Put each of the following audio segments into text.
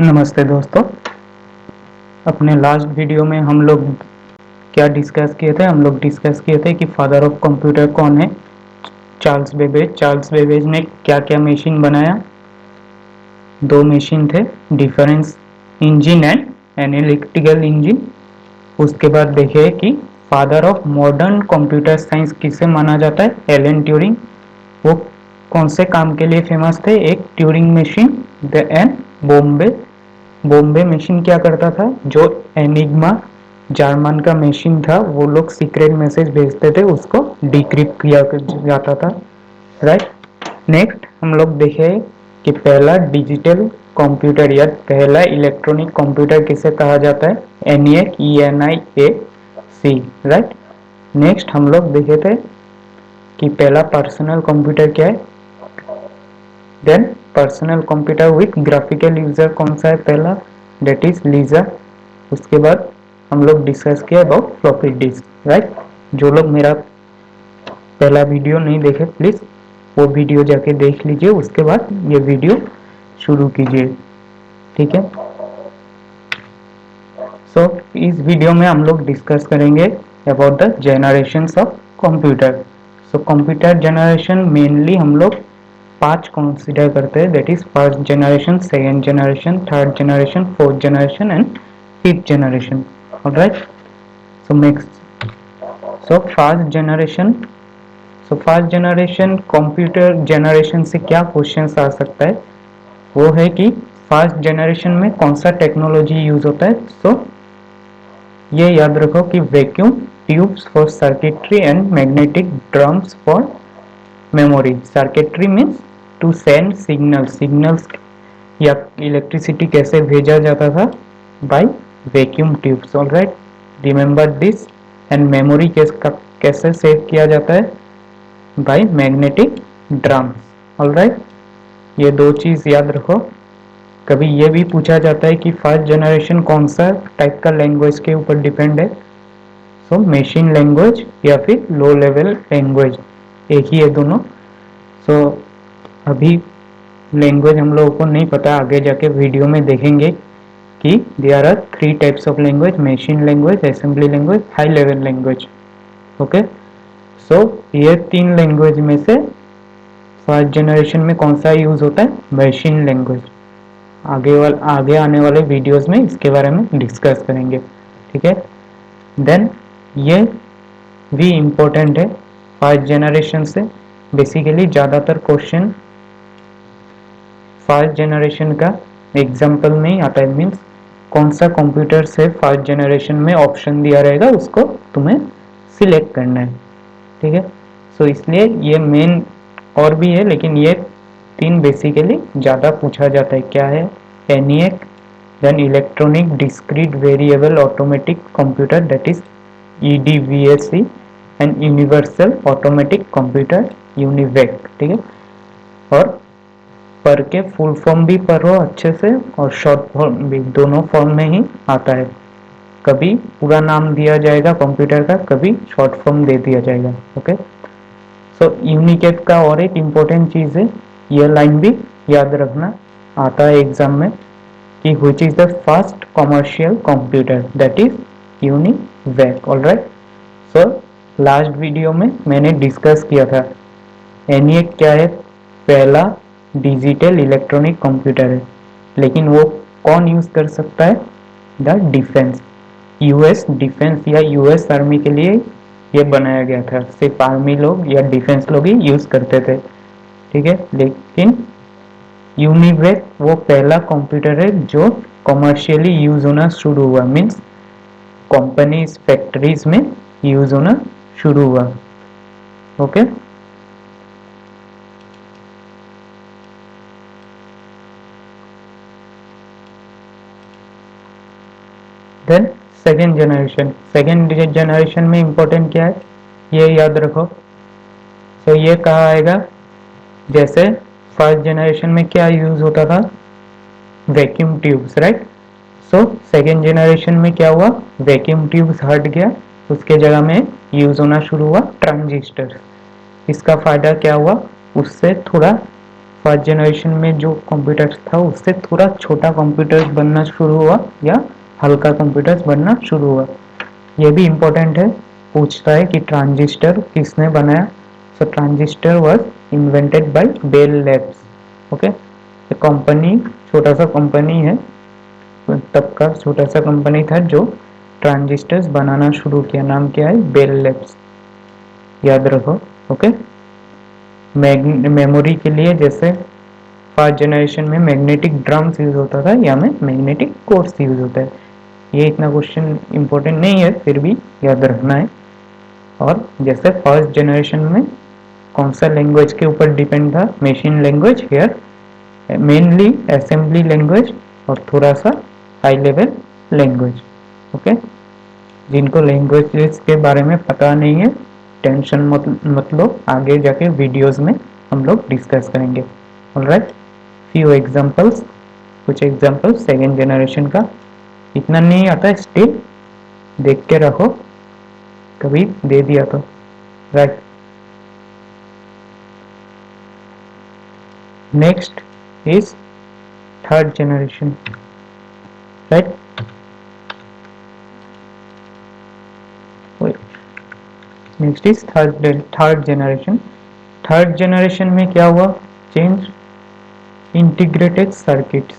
नमस्ते दोस्तों। अपने लास्ट वीडियो में हम लोग क्या डिस्कस किए थे? हम लोग डिस्कस किए थे कि फादर ऑफ कंप्यूटर कौन है। Charles Babbage. चार्ल्स बेबेज ने क्या क्या मशीन बनाया? दो मशीन थे, difference engine and analytical engine. उसके बाद देखे कि father of modern computer science किसे माना जाता है? Alan Turing. वो कौन से काम के लिए फेमस थे? एक Turing machine and Bombay. Bombay machine क्या करता था? जो एनिग्मा जर्मन का मशीन था, वो लोग सीक्रेट मैसेज भेजते थे, उसको डिक्रिप्ट किया जाता था। राइट। नेक्स्ट हम लोग देखे कि पहला डिजिटल कंप्यूटर या पहला इलेक्ट्रॉनिक कंप्यूटर किसे कहा जाता है? ENIAC, ENIAC। राइट। नेक्स्ट हम लोग देखे थे कि पहला पर्सनल कंप्यूटर क्या है। Then personal computer with graphical user कौन सा है? पहला, डेट इज लीजा। उसके बाद हम लोग डिस्कस किया अबाउट फ्लॉपी डिस्क। राइट। जो लोग मेरा पहला वीडियो नहीं देखे, प्लीज वो वीडियो जाके देख लीजिए, उसके बाद ये वीडियो शुरू कीजिए। ठीक है। सो इस वीडियो में हम लोग डिस्कस करेंगे about the generations of computer. So computer generation mainly हम लोग 5 कंसिडर करते हैं, that is first generation, second generation, third generation, fourth generation and fifth generation. Alright. So next, so first generation computer generation से क्या questions आ सकता है? वो है कि फर्स्ट जनरेशन में कौन सा टेक्नोलॉजी यूज होता है? सो ये याद रखो कि vacuum tubes for circuitry and magnetic drums for memory. Circuitry means to send signals या इलेक्ट्रिसिटी कैसे भेजा जाता था? By vacuum tubes. Alright, remember this. And memory कैसे सेव किया जाता है? By magnetic drums. ऑलराइट, ये दो चीज याद रखो। कभी ये भी पूछा जाता है कि फर्स्ट जनरेशन कौन सा टाइप का लैंग्वेज के ऊपर डिपेंड है? सो मशीन लैंग्वेज या फिर लो लेवल लैंग्वेज, एक ही है दोनों। सो अभी लैंग्वेज हम लोगों को नहीं पता, आगे जाके वीडियो में देखेंगे कि there are 3 types of language: machine language, assembly language, high level language. Okay. So ये 3 लैंग्वेज में से फर्स्ट जनरेशन में कौन सा यूज होता है? Machine language. आगे आने वाले वीडियोस में इसके बारे में डिस्कस करेंगे। ठीक है। देन ये भी इम्पोर्टेंट है, फर्स्ट जनरेशन से बेसिकली ज़्यादातर क्वेश्चन फर्स्ट जनरेशन का एग्जाम्पल में ही आता है। मीन्स कौन सा कंप्यूटर से फर्स्ट जनरेशन में ऑप्शन दिया रहेगा, उसको तुम्हें सिलेक्ट करना है। ठीक है। सो इसलिए ये मेन और भी है, लेकिन ये 3 बेसिकली ज़्यादा पूछा जाता है। क्या है? ENIAC, then electronic discrete variable automatic computer, that is EDVAC, and universal automatic computer, UNIVAC. ठीक है। और पढ़ के फुल फॉर्म भी पढ़ो अच्छे से और शॉर्ट फॉर्म भी, दोनों फॉर्म में ही आता है। कभी पूरा नाम दिया जाएगा कंप्यूटर का, कभी शॉर्ट फॉर्म दे दिया जाएगा। ओके। सो यूनिकेट का और एक इम्पोर्टेंट चीज है, यह लाइन भी याद रखना, आता है एग्जाम में, कि which is the first commercial computer, that is UNIVAC. Alright. So last video में मैंने डिस्कस किया था ENIAC क्या है? पहला डिजिटल इलेक्ट्रॉनिक कंप्यूटर है, लेकिन वो कौन यूज कर सकता है? द डिफेंस, यूएस डिफेंस या यूएस आर्मी के लिए ये बनाया गया था। सिर्फ आर्मी लोग या डिफेंस लोग ही यूज करते थे। ठीक है। लेकिन यूनिवेक वो पहला कंप्यूटर है जो कमर्शियली यूज होना शुरू हुआ, मीन्स कंपनीज फैक्ट्रीज में यूज होना शुरू हुआ। ओके। देन सेकेंड जनरेशन में इंपॉर्टेंट क्या है, ये याद रखो। तो ये कहा आएगा, जैसे फर्स्ट जनरेशन में क्या यूज होता था? Vacuum tubes. Right. So second generation में क्या हुआ? वैक्यूम ट्यूब्स हट गया, उसके जगह में यूज होना शुरू हुआ ट्रांजिस्टर। इसका फायदा क्या हुआ? उससे थोड़ा फर्स्ट जनरेशन में जो कंप्यूटर था उससे थोड़ा छोटा कंप्यूटर्स बनना शुरू हुआ या हल्का कंप्यूटर्स बनना शुरू हुआ। ये भी इम्पोर्टेंट है, पूछता है कि ट्रांजिस्टर किसने बनाया। So transistor was invented by Bell Labs. Okay, company छोटा सा कंपनी है, तब का छोटा सा कंपनी था जो ट्रांजिस्टर्स बनाना शुरू किया। नाम क्या है? बेल लैब्स, याद रखो। ओके, मेमोरी के लिए जैसे फर्स्ट जनरेशन में मैग्नेटिक ड्रम्स यूज होता था, या में मैग्नेटिक कोर्स यूज होता है। ये इतना क्वेश्चन इंपॉर्टेंट नहीं है, फिर भी याद रखना है। और जैसे फर्स्ट जनरेशन में कौन सा लैंग्वेज के ऊपर डिपेंड था? Machine language, here mainly assembly language और थोड़ा सा हाई लेवल लैंग्वेज। ओके, जिनको लैंग्वेजेस के बारे में पता नहीं है टेंशन मत लो, आगे जाके वीडियोस में हम लोग डिस्कस करेंगे। ऑलराइट, फ्यू एग्जांपल्स, कुछ एग्जांपल सेकेंड जनरेशन का। इतना नहीं आता है, स्टिल देख के रखो, कभी दे दिया तो। Right, next is third generation. Right, next is third generation. Third generation में क्या हुआ चेंज? Integrated circuits.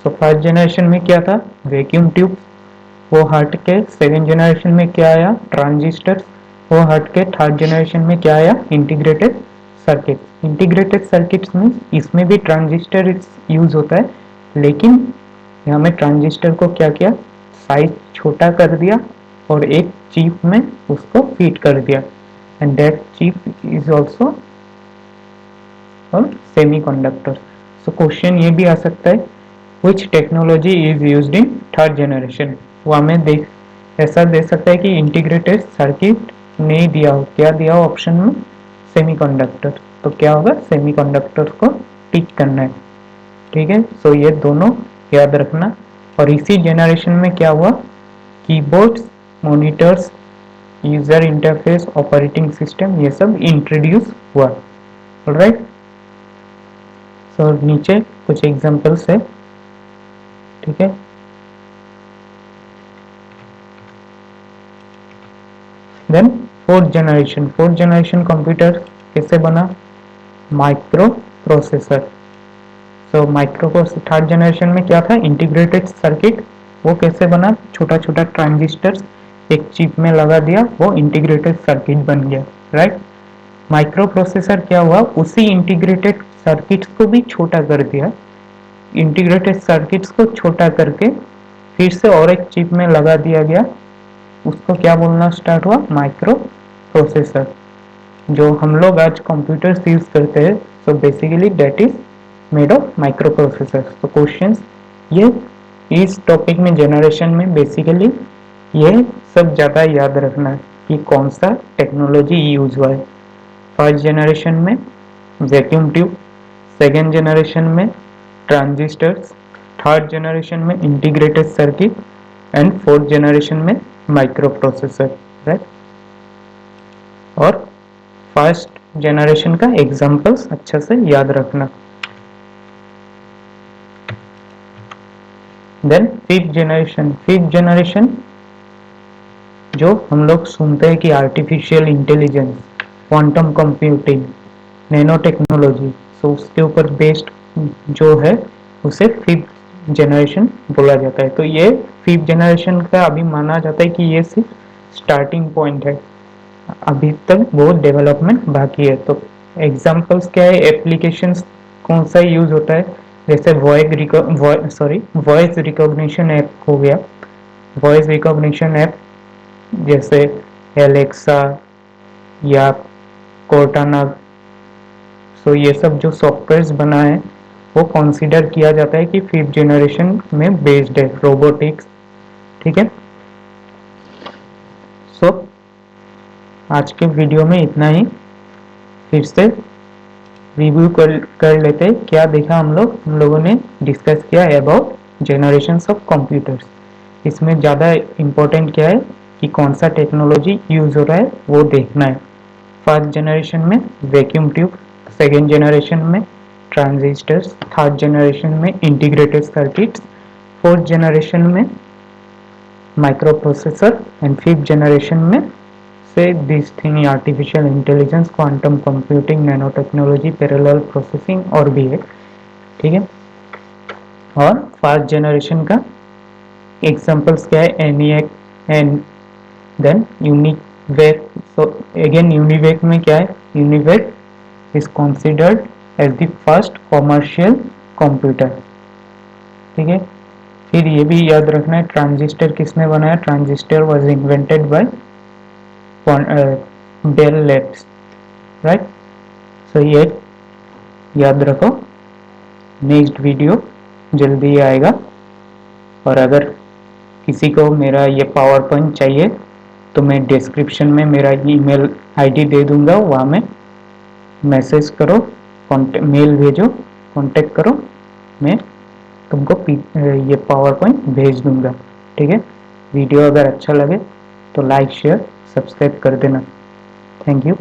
तो फर्स्ट जनरेशन में क्या था? वैक्यूम ट्यूब, वो हट के सेकेंड जनरेशन में क्या आया? ट्रांजिस्टर, वो हट के थर्ड जनरेशन में क्या आया? Integrated circuit. इंटीग्रेटेड सर्किट्स में इसमें भी ट्रांजिस्टर यूज होता है, लेकिन यहाँ में ट्रांजिस्टर को क्या किया? साइज छोटा कर दिया और एक चिप में उसको फिट कर दिया, and that chip is also semiconductor. So question ये भी आ सकता है, which technology is used in third generation. वो हमें देख ऐसा दे सकता है कि इंटीग्रेटेड सर्किट नहीं दिया हो, क्या दिया हो ऑप्शन में? सेमीकंडक्टर। तो क्या होगा? सेमीकंडक्टर को टिक करना है। ठीक है, सो ये दोनों याद रखना। और इसी जनरेशन में क्या हुआ? Keyboards, monitors, user interface, operating system, ये सब इंट्रोड्यूस हुआ। ऑलराइट, सो नीचे कुछ एग्जांपल्स है। ठीक है, देन फोर्थ जनरेशन कंप्यूटर कैसे बना? Micro processor. So micro processor third generation में क्या था? Integrated circuit. वो कैसे बना? छोटा छोटा ट्रांजिस्टर एक चिप में लगा दिया, वो इंटीग्रेटेड सर्किट बन गया। राइट, माइक्रो प्रोसेसर क्या हुआ? उसी इंटीग्रेटेड सर्किट्स को भी छोटा कर दिया, इंटीग्रेटेड सर्किट्स को छोटा करके फिर से और एक चिप में लगा दिया गया, उसको क्या बोलना स्टार्ट हुआ? Micro processor. जो हम लोग आज कंप्यूटर यूज करते हैं, so basically that is made of micro processor. तो क्वेश्चंस ये इस टॉपिक में जनरेशन में बेसिकली ये सब ज़्यादा याद रखना है कि कौन सा टेक्नोलॉजी यूज हुआ है। फर्स्ट जनरेशन में वैक्यूम ट्यूब, सेकेंड जनरेशन में ट्रांजिस्टर्स, थर्ड जनरेशन में integrated circuit, and fourth generation में माइक्रो प्रोसेसर। राइट, और फर्स्ट जनरेशन का एग्जांपल्स अच्छा से याद रखना। देन फिफ्थ जनरेशन जो हम लोग सुनते हैं कि artificial intelligence, quantum computing, nano technology, so उसके ऊपर बेस्ड जो है उसे फिफ्थ जनरेशन बोला जाता है। तो ये फिफ्थ जनरेशन का अभी माना जाता है कि ये सिर्फ स्टार्टिंग पॉइंट है, अभी तक बहुत डेवलपमेंट बाकी है। तो एग्जांपल्स क्या है? एप्लीकेशंस कौन सा यूज होता है? जैसे वॉइस रिकॉग्निशन ऐप हो गया, वॉइस रिकॉग्निशन ऐप जैसे एलेक्सा या कोर्टाना। सो ये सब जो सॉफ्टवेयर्स बना है वो कंसीडर किया जाता है कि फिफ्थ जनरेशन में बेस्ड है, रोबोटिक्स। ठीक है, सो आज के वीडियो में इतना ही। फिर से रिव्यू कर लेते हैं क्या देखा हम लोगों ने डिस्कस किया अबाउट जनरेशन्स ऑफ कंप्यूटर्स। इसमें ज़्यादा इम्पोर्टेंट क्या है कि कौन सा टेक्नोलॉजी यूज हो रहा है वो देखना है। फर्स्ट जनरेशन में वैक्यूम ट्यूब, सेकेंड जनरेशन में ट्रांजिस्टर्स, थर्ड जनरेशन में इंटीग्रेटेड सर्किट्स, फोर्थ जनरेशन में micro processor and fifth generation में से this thing artificial intelligence, quantum computing, nano technology, parallel processing और भी है। ठीक है, और फर्स्ट जनरेशन का एग्जांपल्स क्या है, ENIAC and then UNIVAC. So again UNIVAC में क्या है, UNIVAC is considered as the first commercial computer. ठीक है, फिर ये भी याद रखना है ट्रांजिस्टर किसने बनाया, transistor was invented by Bell Labs, right. So ये याद रखो, नेक्स्ट वीडियो जल्दी आएगा। और अगर किसी को मेरा ये पावर पॉइंट चाहिए तो मैं डिस्क्रिप्शन में मेरा ईमेल आईडी दे दूंगा, वहाँ में मैसेज करो, मेल भेजो, कांटेक्ट करो, मैं तुमको ये पावर पॉइंट भेज दूंगा। ठीक है, वीडियो अगर अच्छा लगे तो लाइक शेयर सब्सक्राइब कर देना। Thank you.